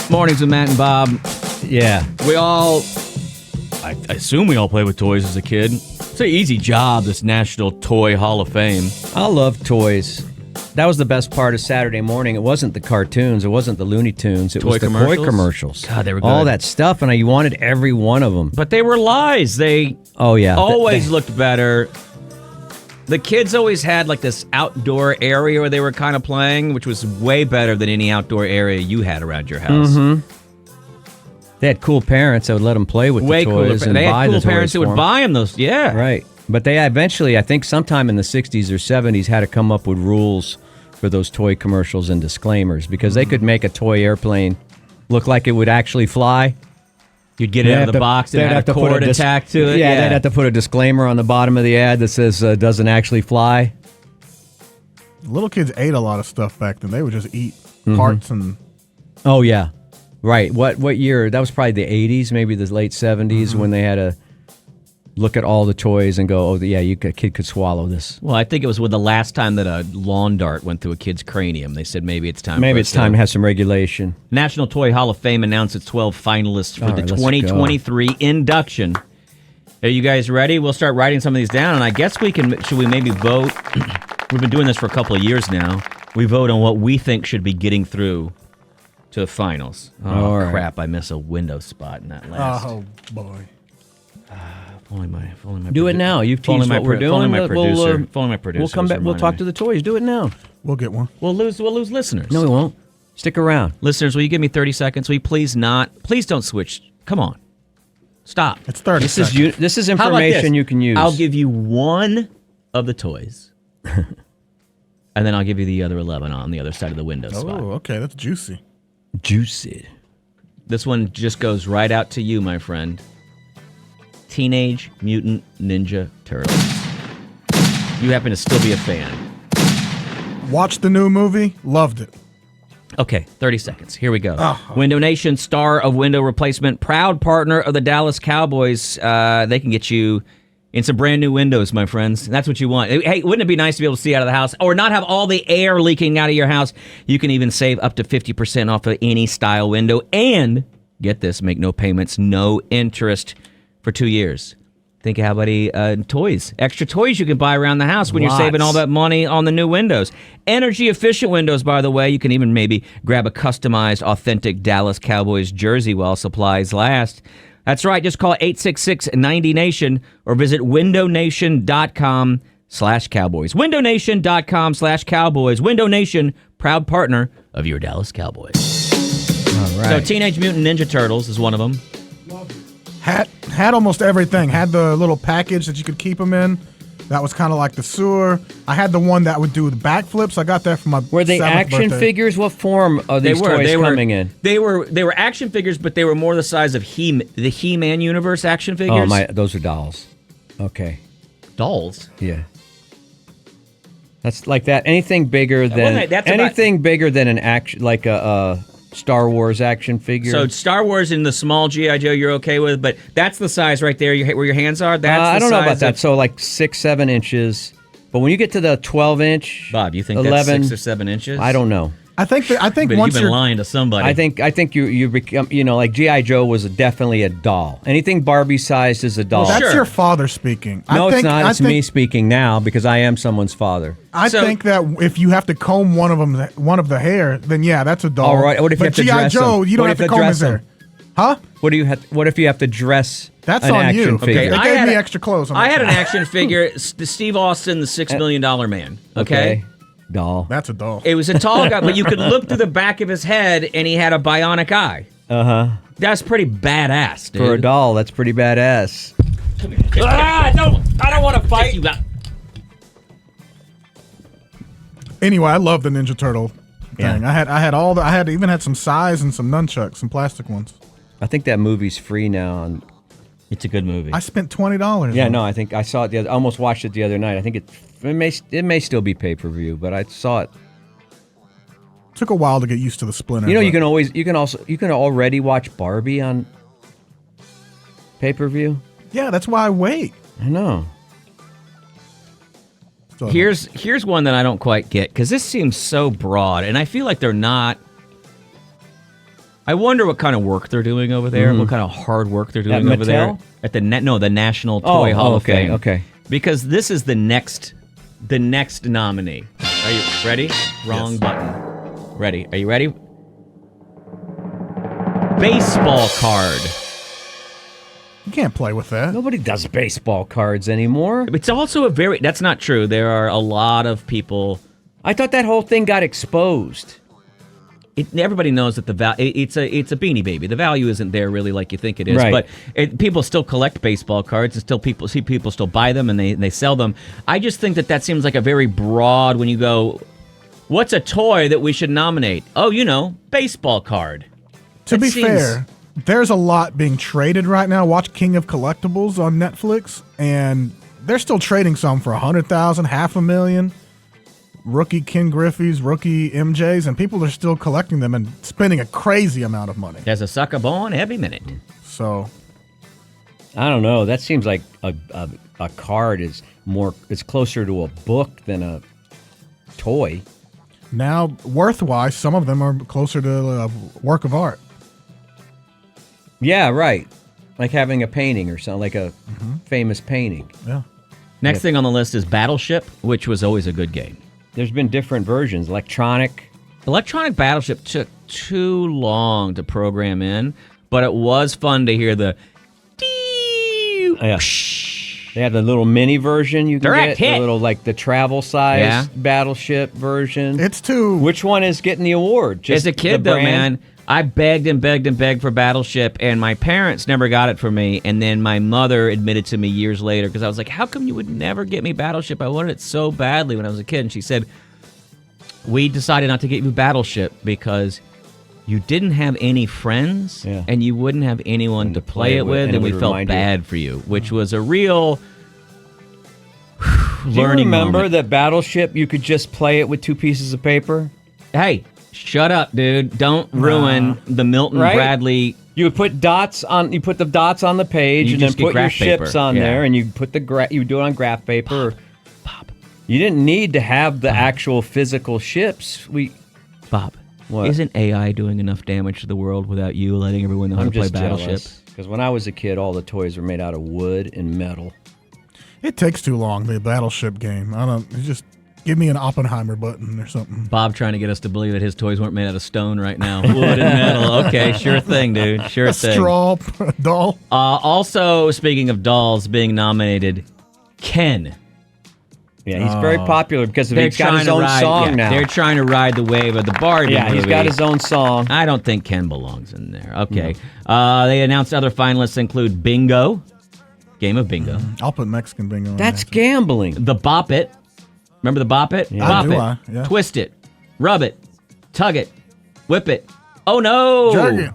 Mornings with Matt and Bob. Yeah. I assume we all played with toys as a kid. It's an easy job, this National Toy Hall of Fame. I love toys. That was the best part of Saturday morning. It wasn't the cartoons. It wasn't the Looney Tunes. It was the toy commercials. God, they were good. All that stuff, and you wanted every one of them. But they were lies. They always looked better. The kids always had like this outdoor area where they were kind of playing, which was way better than any outdoor area you had around your house. Mm-hmm. They had cool parents that would let them play with the toys and buy the toys. They had cool parents that would buy them those. Yeah. Right. But they eventually, I think sometime in the 60s or 70s, had to come up with rules for those toy commercials and disclaimers because they could make a toy airplane look like it would actually fly. You'd get it out of the box and have a cord attached to it. Yeah, they'd have to put a disclaimer on the bottom of the ad that says doesn't actually fly. Little kids ate a lot of stuff back then. They would just eat parts and... Oh, yeah. Right. What year? That was probably the 80s, maybe the late 70s when they had to look at all the toys and go, oh, yeah, a kid could swallow this. Well, I think it was the last time that a lawn dart went through a kid's cranium. They said maybe it's time to have some regulation. National Toy Hall of Fame announced its 12 finalists for the 2023 induction. Are you guys ready? We'll start writing some of these down, and I guess should we maybe vote? We've been doing this for a couple of years now. We vote on what we think should be getting through to the finals. Oh, right. Crap, I miss a window spot in that last. Oh, boy. If only my do it now. You've teased what we're doing. If only my producer. We'll come back. We'll talk to the toys. Do it now. We'll get one. We'll lose listeners. No, we won't. Stick around. Listeners, will you give me 30 seconds? Will you please don't switch. Come on. Stop. It's 30 seconds. This is information you can use. I'll give you one of the toys. And then I'll give you the other 11 on the other side of the window spot. Oh, okay. That's juicy. Juicy. This one just goes right out to you, my friend. Teenage Mutant Ninja Turtles. You happen to still be a fan. Watched the new movie. Loved it. Okay, 30 seconds. Here we go. Window Nation, star of window replacement, proud partner of the Dallas Cowboys. They can get you in some brand new windows, my friends. That's what you want. Hey, wouldn't it be nice to be able to see out of the house or not have all the air leaking out of your house? You can even save up to 50% off of any style window. And, get this, make no payments, no interest for 2 years. Think of how many toys, extra toys you can buy around the house when you're saving all that money on the new windows. Energy-efficient windows, by the way. You can even maybe grab a customized, authentic Dallas Cowboys jersey while supplies last. That's right. Just call 866-90-NATION or visit windownation.com/Cowboys. Windownation.com/Cowboys. Window Nation, proud partner of your Dallas Cowboys. All right. So Teenage Mutant Ninja Turtles is one of them. Had almost everything. Had the little package that you could keep them in. That was kind of like the sewer. I had the one that would do the backflips. I got that for my Were they action birthday. figures? What form are these toys coming in? They were action figures, but they were more the size of the He-Man universe action figures. Oh, those are dolls. Okay. Dolls? Yeah. That's like that. Anything bigger than an action, like a Star Wars action figure. So Star Wars in the small G.I. Joe you're okay with, but that's the size right there where your hands are. That's I don't know about that. So like 6-7 inches. But when you get to the 12-inch, Bob, you think 11, that's 6 or 7 inches? I don't know. I think but once you've been lying to somebody. I think you become, like G.I. Joe was definitely a doll. Anything Barbie sized is a doll. Well, that's your father speaking. No, it's not. It's me speaking now because I am someone's father. I think that if you have to comb one of the hair, then yeah, that's a doll. All right. What if you have to dress G.I. Joe, you don't have to comb his hair. Huh? What if you have to dress? That's an on action you. Figure? Okay, they gave me extra clothes. I had an action figure, Steve Austin, the $6 Million Man. Okay. Doll. That's a doll. It was a tall guy, but you could look through the back of his head, and he had a bionic eye. That's pretty badass, dude. For a doll, that's pretty badass. Come here. I don't want to fight you. Anyway, I love the Ninja Turtle thing. I had even had some size and some nunchucks, some plastic ones. I think that movie's free now. It's a good movie. I spent $20. Yeah, no, I think I saw it. I almost watched it the other night. I think it may still be pay-per-view, but I saw it. Took a while to get used to the splinter. You can already watch Barbie on pay-per-view. Yeah, that's why I wait. I know. Here's one that I don't quite get because this seems so broad, and I feel like they're not. I wonder what kind of work they're doing over there. What kind of hard work they're doing over there at the the National Toy Hall of Fame. Okay. Because this is the next nominee. Are you ready? Wrong button. Ready? Are you ready? Baseball card. You can't play with that. Nobody does baseball cards anymore. It's also that's not true. There are a lot of people. I thought that whole thing got exposed. Everybody knows that it's a Beanie Baby. The value isn't there really like you think it is. Right. But people still collect baseball cards, and people still buy them, and they sell them. I just think that seems like a very broad. When you go, what's a toy that we should nominate? Oh, baseball card. To be fair, there's a lot being traded right now. Watch King of Collectibles on Netflix, and they're still trading some for $100,000, $500,000. Rookie Ken Griffey's, rookie MJ's, and people are still collecting them and spending a crazy amount of money. There's a sucker born every minute. So, I don't know. That seems like a card is it's closer to a book than a toy. now worth-wise, some of them are closer to a work of art. Yeah, right. Like having a painting or something, like a famous painting. Yeah. Next thing on the list is Battleship, which was always a good game. There's been different versions. Electronic Battleship took too long to program in, but it was fun to hear the dee. Yeah. They have the little mini version you can Direct get. hit. The little, like the travel size Battleship version. It's too... Which one is getting the award? Just As a kid, the though, brand? man, I begged and begged and begged for Battleship, and my parents never got it for me. And then my mother admitted to me years later, because I was like, how come you would never get me Battleship? I wanted it so badly when I was a kid. And she said, we decided not to get you Battleship because you didn't have any friends, and you wouldn't have anyone to play it with, and we felt bad for you, which was a real learning Do you remember moment. that Battleship, you could just play it with 2 pieces of paper? Hey, shut up, dude. Don't ruin the Milton Bradley. You would put dots on. You put the dots on the page, You and then just get put your graph paper. ships on there, and you put you do it on graph paper. Bob. You didn't need to have the actual physical ships. Bob, What? isn't AI doing enough damage to the world without you letting everyone know how to play Battleship? Because when I was a kid, all the toys were made out of wood and metal. It takes too long, the Battleship game. Just give me an Oppenheimer button or something. Bob trying to get us to believe that his toys weren't made out of stone right now. Wood and metal. Okay, sure thing, dude. Sure A thing. straw doll. Also, speaking of dolls being nominated, Ken. Yeah, he's very popular because They're he's got trying his to own ride, song now. They're trying to ride the wave of the Barbie movie. He's got his own song. I don't think Ken belongs in there. Okay. They announced other finalists include Bingo, Game of Bingo. I'll put Mexican bingo in That's there. gambling. The Bop It. Remember the Bop It? Yeah. Bop Do It. I? Yeah. Twist It. Rub It. Tug It. Whip It. Oh, no. Jerk it.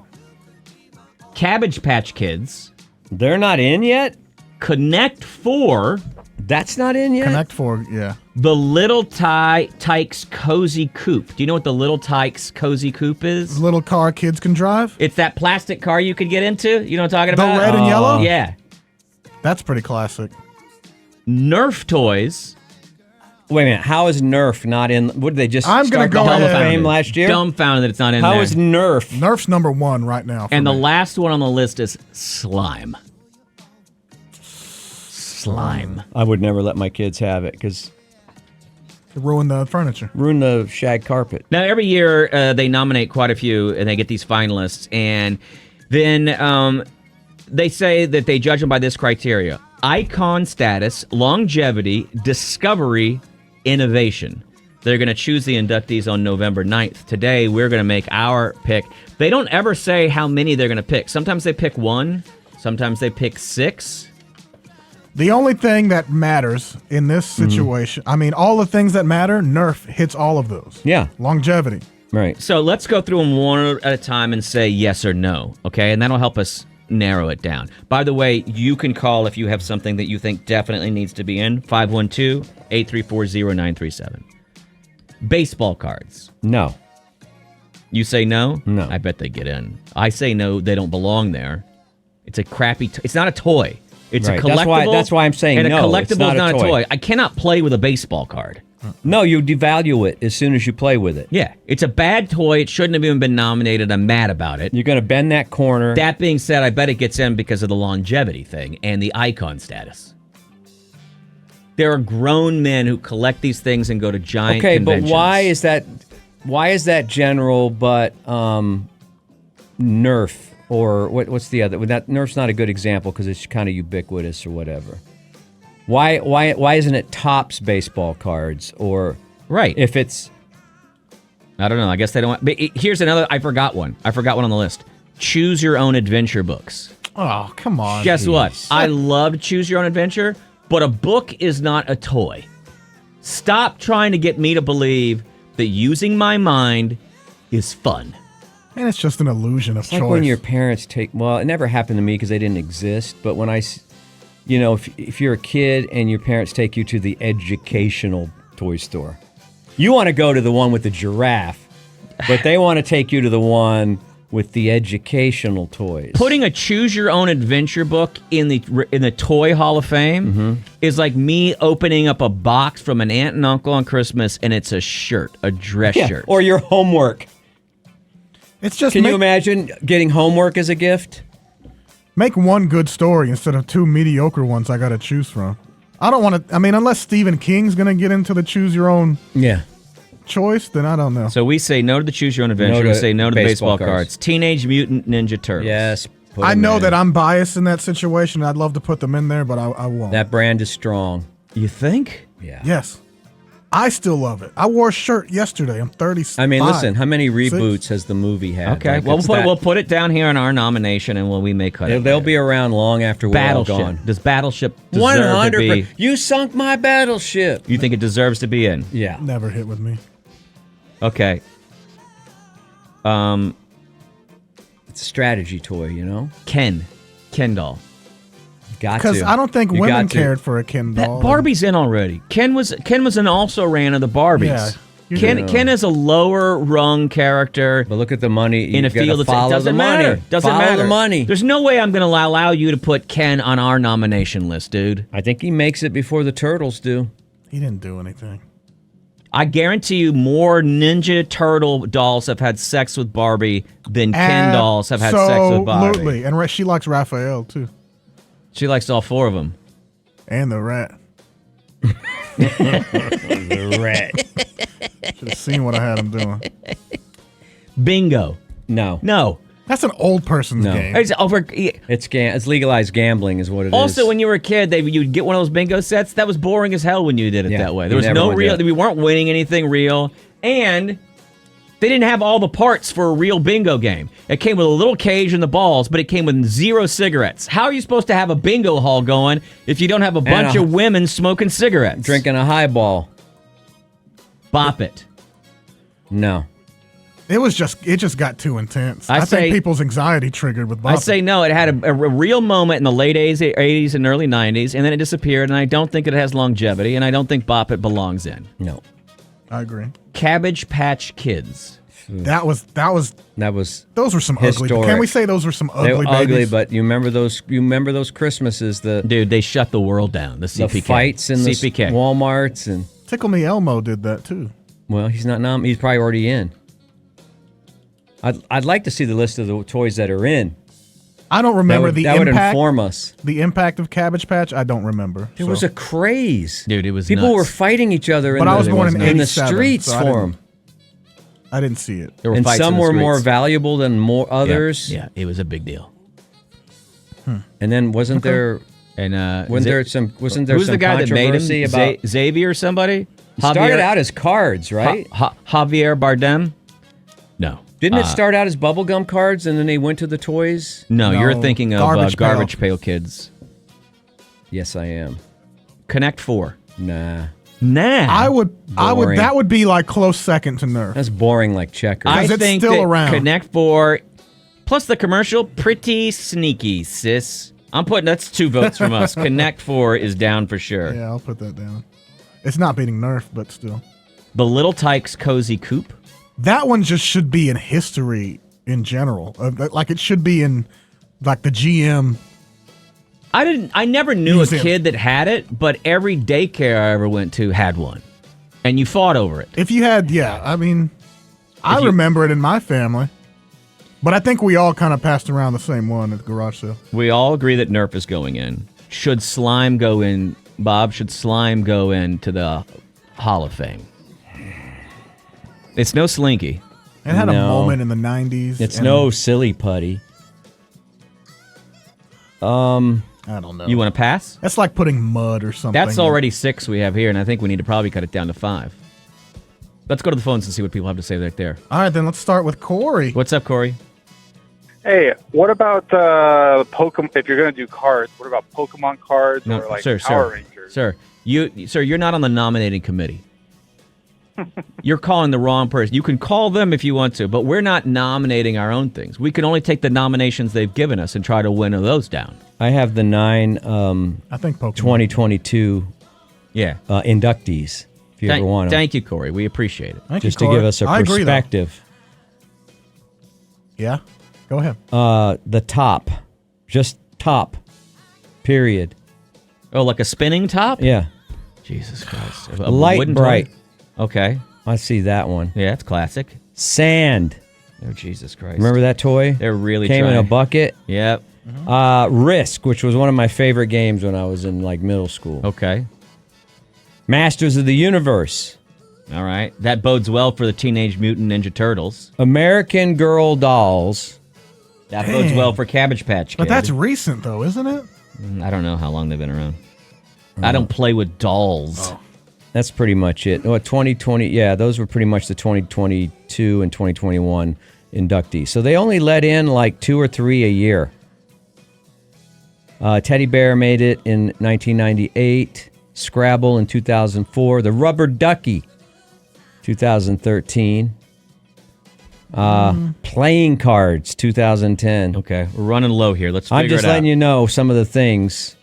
Cabbage Patch Kids. They're not in yet? Connect 4. That's not in yet? Connect 4, yeah. The Little Tykes Cozy Coupe. Do you know what the Little Tykes Cozy Coupe is? Little car kids can drive. It's that plastic car you could get into. You know what I'm talking The about? red and yellow? Yeah. That's pretty classic. Nerf toys. Wait a minute. How is Nerf not in? What did they just I'm gonna start go the Hall of ahead. Fame last year? Dumbfounded that it's not in How there. is Nerf? Nerf's number 1 right now. For And the me. last one on the list is Slime. Slime. I would never let my kids have it because Ruin the furniture. ruin the shag carpet. Now, every year they nominate quite a few, and they get these finalists, and then they say that they judge them by this criteria: icon status, longevity, discovery, innovation. They're going to choose the inductees on November 9th. Today, we're going to make our pick. They don't ever say how many they're going to pick. Sometimes they pick 1, sometimes they pick 6. The only thing that matters in this situation, I mean, all the things that matter, Nerf hits all of those. Yeah. Longevity. Right. So let's go through them one at a time and say yes or no, okay? And that'll help us narrow it down. By the way, you can call if you have something that you think definitely needs to be in, 512-834-0937. Baseball cards. No. You say no? No. I bet they get in. I say no, they don't belong there. It's a crappy, it's not a toy. It's Right. a collectible. That's why I'm saying and no, a collectible it's is not a not a toy. toy. I cannot play with a baseball card. No, you devalue it as soon as you play with it. Yeah, it's a bad toy. It shouldn't have even been nominated. I'm mad about it. You're going to bend that corner. That being said, I bet it gets in because of the longevity thing and the icon status. There are grown men who collect these things and go to giant conventions. But why is that? Why is that general? But Nerf or what's the other? That Nerf's not a good example because it's kind of ubiquitous or whatever. Why isn't it Topps baseball cards or right? If it's, I don't know. I guess they don't want. But here's another. I forgot one on the list. Choose Your Own Adventure books. Oh, come on. Guess what? I love Choose Your Own Adventure, but a book is not a toy. Stop trying to get me to believe that using my mind is fun. And it's just an illusion of it's choice. like when your parents take. Well, it never happened to me because they didn't exist. But when if you're a kid and your parents take you to the educational toy store, you want to go to the one with the giraffe, but they want to take you to the one with the educational toys. Putting a Choose Your Own Adventure book in the Toy Hall of Fame is like me opening up a box from an aunt and uncle on Christmas, and it's a shirt, a dress shirt, or your homework. It's just. Can you imagine getting homework as a gift? Make one good story instead of two mediocre ones I got to choose from. I don't want to. I mean, unless Stephen King's going to get into the Choose Your Own choice, then I don't know. So we say no to the Choose Your Own Adventure. We say no to the baseball cards. Teenage Mutant Ninja Turtles. Yes. I know that I'm biased in that situation. I'd love to put them in there, but I won't. That brand is strong. You think? Yeah. Yes. I still love it. I wore a shirt yesterday. I'm 35. I mean, listen, how many reboots has the movie had? Okay, well, we'll put it down here in our nomination, and we may cut it. They'll be around long after we're all gone. Does Battleship deserve to be? You sunk my battleship. You think it deserves to be in? Yeah. Never hit with me. Okay. It's a strategy toy, you know? Ken doll. Because I don't think women cared for a Ken doll. Barbie's in already. Ken was an also ran of the Barbies. Yeah, Ken is a lower rung character. But look at the money in a field that doesn't matter. Doesn't matter. The money. There's no way I'm going to allow you to put Ken on our nomination list, dude. I think he makes it before the Turtles do. He didn't do anything. I guarantee you more Ninja Turtle dolls have had sex with Barbie than Ken dolls have had sex with Barbie. Absolutely. And she likes Raphael, too. She likes all four of them. And the rat. The rat. Should have seen what I had him doing. Bingo. No. That's an old person's game. It's legalized gambling is what it is. Also, when you were a kid, you'd get one of those bingo sets. That was boring as hell when you did it that way. There was no real. We weren't winning anything real, and they didn't have all the parts for a real bingo game. It came with a little cage and the balls, but it came with 0 cigarettes. How are you supposed to have a bingo hall going if you don't have a bunch of women smoking cigarettes? Drinking a highball. Bop it. No. It just got too intense. I think people's anxiety triggered with bopping. I say no. It had a real moment in the late 80s and early 90s, and then it disappeared, and I don't think it has longevity, and I don't think Bop It belongs in. No. I agree. Cabbage Patch Kids. Those were some historic. ugly. Can we say those were some ugly babies? Ugly, but you remember those Christmases, dude, they shut the world down. The CPK. The fights in CPK. the Walmarts and Tickle Me Elmo did that too. Well, he's not he's probably already in. I'd like to see the list of the toys that are in. I don't remember the impact. That would inform us. The impact of Cabbage Patch, I don't remember. There was a craze. Dude, it was People nuts. were fighting each other I was born in the streets for them. I didn't see it. And some were more valuable than others. Yeah, it was a big deal. And then wasn't there some who's the guy that made him? About Xavier or somebody? Started out as cards, right? Javier Bardem? No. Didn't it start out as bubblegum cards and then they went to the toys? No, you're thinking of Garbage Pail Kids. Yes, I am. Connect 4. Nah. I would that would be like close second to Nerf. That's boring like checkers. I it's think still that around. Connect 4 plus the commercial, pretty sneaky, sis. That's 2 votes from us. Connect 4 is down for sure. Yeah, I'll put that down. It's not beating Nerf, but still. The Little Tykes Cozy Coop. That one just should be in history in general. Like it should be in like the GM. I never knew a kid that had it, but every daycare I ever went to had one. And you fought over it. If you had, I mean, I remember it in my family. But I think we all kind of passed around the same one at the garage sale. We all agree that Nerf is going in. Should Slime go in, Bob? Should Slime go into the Hall of Fame? It's no Slinky. It had a moment in the 90s. It's no silly putty. I don't know. You want to pass? That's like putting mud or something. That's already 6 we have here, and I think we need to probably cut it down to 5. Let's go to the phones and see what people have to say right there. All right, then let's start with Corey. What's up, Corey? Hey, what about Pokemon? If you're going to do cards, what about Pokemon cards or like Power Rangers? Sir, you're not on the nominating committee. You're calling the wrong person. You can call them if you want to, but we're not nominating our own things. We can only take the nominations they've given us and try to win those down. I have the 9 I think Pokemon 2022 inductees, if you ever want them. Thank you, Corey. We appreciate it. Just to give us a perspective. Yeah, go ahead. The top. Just top. Period. Oh, like a spinning top? Yeah. Jesus Christ. A Light wooden bright. toy? Okay. I see that one. Yeah, it's classic. Sand. Oh, Jesus Christ. Remember that toy? They're really Came in a bucket. Yep. Risk, which was one of my favorite games when I was in like middle school. Okay. Masters of the Universe. All right. That bodes well for the Teenage Mutant Ninja Turtles. American Girl Dolls. That bodes well for Cabbage Patch Kids. But that's recent, though, isn't it? I don't know how long they've been around. I don't play with dolls. Oh. That's pretty much it. 2020, yeah, those were pretty much the 2022 and 2021 inductees. So they only let in like 2 or 3 a year. Teddy Bear made it in 1998. Scrabble in 2004. The Rubber Ducky, 2013. Playing Cards, 2010. Okay, we're running low here. Let's figure it out. I'm just letting you know some of the things.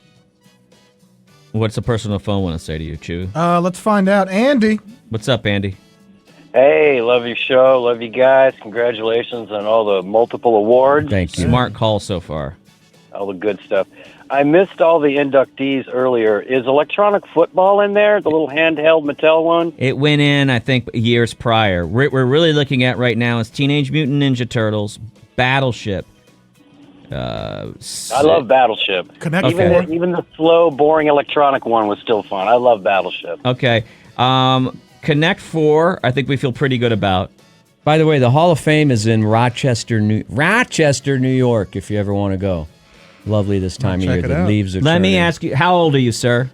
What's the person on the phone want to say to you, Chew? Let's find out. Andy. What's up, Andy? Hey, love your show. Love you guys. Congratulations on all the multiple awards. Thank you. Smart call so far. All the good stuff. I missed all the inductees earlier. Is electronic football in there? The little handheld Mattel one? It went in, I think, years prior. We're really looking at right now is Teenage Mutant Ninja Turtles, Battleship. I love Battleship. Connect Even the slow, boring electronic one was still fun. I love Battleship. Okay. Connect 4, I think we feel pretty good about. By the way, the Hall of Fame is in Rochester, New York, if you ever want to go. Lovely this time of year. The leaves are Let me turning. ask you, how old are you, sir?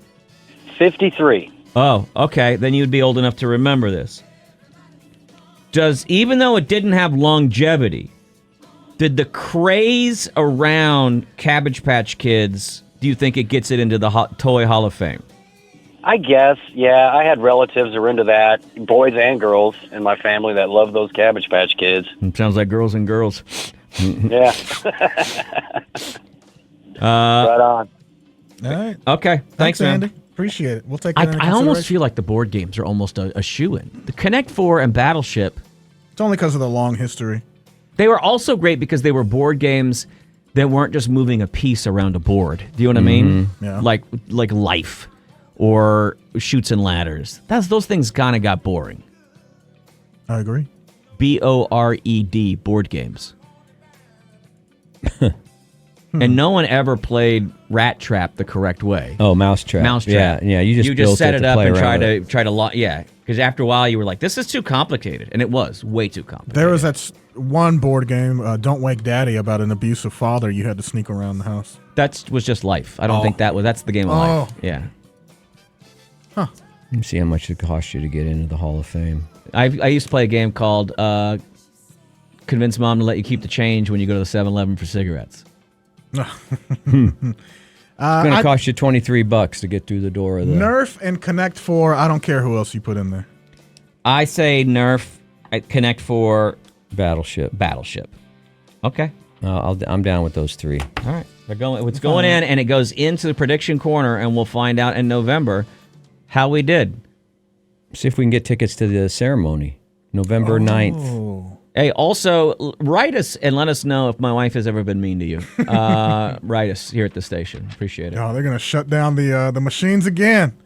53. Oh, okay. Then you'd be old enough to remember this. Even though it didn't have longevity, did the craze around Cabbage Patch Kids, do you think it gets it into the Toy Hall of Fame? I guess, yeah. I had relatives that were into that, boys and girls in my family that loved those Cabbage Patch Kids. It sounds like girls and girls. Yeah. Right on. All right. Okay. Thanks, man. Andy. Appreciate it. We'll take that into I almost consideration. feel like the board games are almost a shoe-in. The Connect 4 and Battleship, It's only because of the long history. they were also great because they were board games that weren't just moving a piece around a board. Do you know what I mean? Yeah. Like Life or Chutes and Ladders. Those things kind of got boring. I agree. BORED, board games. And no one ever played Rat Trap the correct way. Oh, Mousetrap. Mousetrap. Yeah. You just built set it it up play and around with it. try to yeah. Because after a while you were like, this is too complicated, and it was way too complicated. There was that one board game, Don't Wake Daddy, about an abusive father. You had to sneak around the house. That was just Life. I don't think that's the game of Life. Yeah. Let me see how much it cost you to get into the Hall of Fame. I used to play a game called Convince Mom to let you keep the change when you go to the 7-Eleven for cigarettes. It's going to cost you $23 to get through the door of the... Nerf and Connect 4. I don't care who else you put in there. I say Nerf, Connect 4, Battleship. Okay. I'm down with those 3. All right. It's going in, and it goes into the prediction corner, and we'll find out in November how we did. See if we can get tickets to the ceremony, November 9th. Hey, also, write us and let us know if my wife has ever been mean to you. Write us here at the station. Appreciate it. Oh, they're going to shut down the machines again.